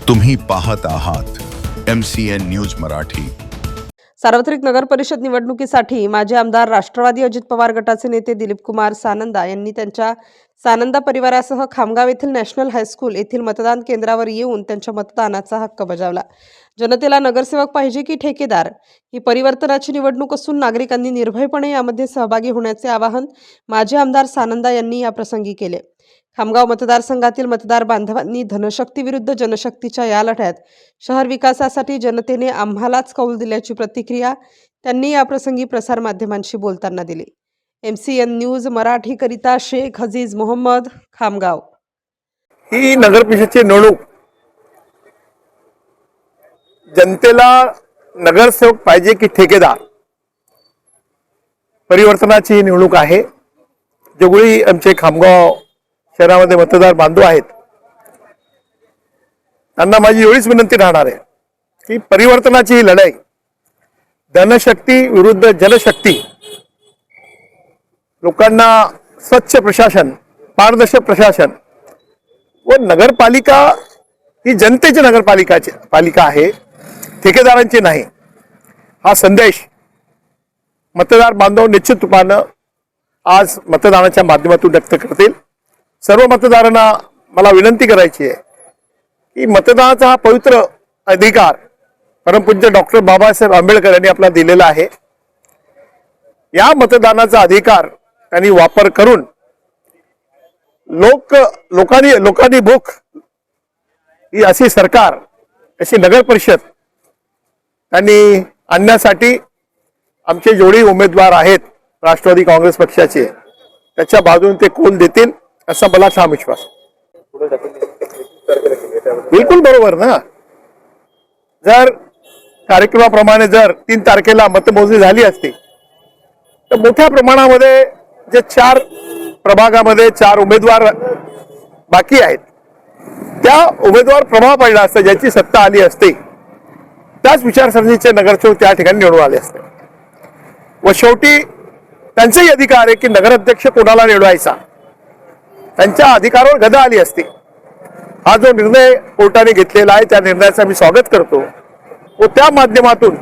तुम्ही पाहत आहात MCN न्यूज मराठी। सार्वत्रिक नगर परिषद निवडणुकीसाठी माजी आमदार राष्ट्रवादी अजित पवार गटाचे नेते दिलीप कुमार सानंदा यांनी त्यांच्या सानंदा परिवारासह खामगाव येथील नॅशनल हायस्कूल येथील मतदान केंद्रावर येऊन त्यांच्या मतदानाचा हक्क बजावला। जनतेला नगरसेवक पाहिजे की ठेकेदार, ही परिवर्तनाची निवडणूक असून नागरिकांनी निर्भयपणे यामध्ये सहभागी होण्याचे आवाहन माजी आमदार सानंदा यांनी या प्रसंगी केले। खामगाव मतदारसंघातील मतदार बांधवांनी धनशक्ती विरुद्ध जनशक्तीच्या या लढ्यात शहर विकासासाठी जनतेने आम्हालाच कौल दिल्याची प्रतिक्रिया त्यांनी या प्रसंगी प्रसार माध्यमांशी बोलताना दिली। MCN न्यूज मराठी करिता शेख हजीज मोहम्मद, खामगाव। ही नगर परिषदेची निवडणूक जनतेला नगरसेवक पाहिजे की ठेकेदार, परिवर्तनाची निवडणूक आहे। जेवढी आमचे खामगाव शहरामध्ये मतदार बांधव आहेत त्यांना माझी एवढीच विनंती राहणार आहे की परिवर्तनाची ही लढाई धनशक्ती विरुद्ध जनशक्ती, लोकांना स्वच्छ प्रशासन, पारदर्शक प्रशासन व नगरपालिका ही जनतेची पालिका आहे, ठेकेदारांची नाही, हा संदेश मतदार बांधव निश्चित रूपानं आज मतदानाच्या माध्यमातून व्यक्त करतील। सर्व मतदारांना मला विनंती करायची आहे की मतदानाचा हा पवित्र अधिकार परमपूज्य डॉक्टर बाबासाहेब आंबेडकर यांनी आपल्याला दिलेला आहे। या मतदानाचा अधिकार त्यांनी वापर करून लोकांनी भूक ही अशी सरकार, अशी नगर परिषद त्यांनी आणण्यासाठी आमचे जेवढे उमेदवार आहेत राष्ट्रवादी काँग्रेस पक्षाचे त्याच्या बाजूने ते कौल देतील असा मला ठाम विश्वास। बिलकुल बरोबर ना। जर कार्यक्रमाप्रमाणे जर 3 तारखेला मतमोजणी झाली असती तर मोठ्या प्रमाणामध्ये जे 4 प्रभागामध्ये 4 उमेदवार बाकी आहेत त्या उमेदवार प्रभाव पडला असता, ज्याची सत्ता आली असते त्याच विचारसरणीचे नगरसेवक त्या ठिकाणी निवडून आले असते। व शेवटी त्यांचाही अधिकार आहे की नगराध्यक्ष कोणाला निवडायचा, त्यांच्या अधिकारावर गदा आली असती। हा जो निर्णय कोर्टाने घेतलेला आहे त्या निर्णयाचं मी स्वागत करतो व त्या माध्यमातून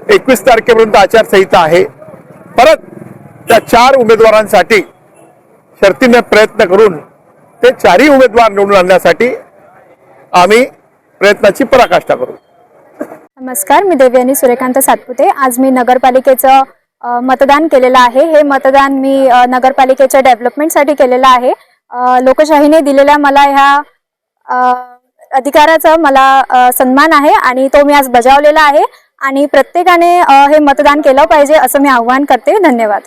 21 तारखेपर्यंत आचारसंहिता आहे। परत त्या 4 उमेदवारांसाठी शर्तीने प्रयत्न करून ते 4ही उमेदवार निवडून आणण्यासाठी आम्ही प्रयत्नाची पराकाष्ठा करू। नमस्कार, मी देवयानी सूर्यकांत सातपुते। आज मी नगरपालिकेचं मतदान केलेलं आहे। हे मतदान मी नगरपालिकेच्या डेव्हलपमेंटसाठी केलेलं आहे। लोकशाहीने दिलेल्या मला ह्या अधिकाराचा मला सन्मान आहे आणि तो मी आज बजावलेला आहे आणि प्रत्येकाने हे मतदान केलं पाहिजे असं मी आवाहन करते। धन्यवाद।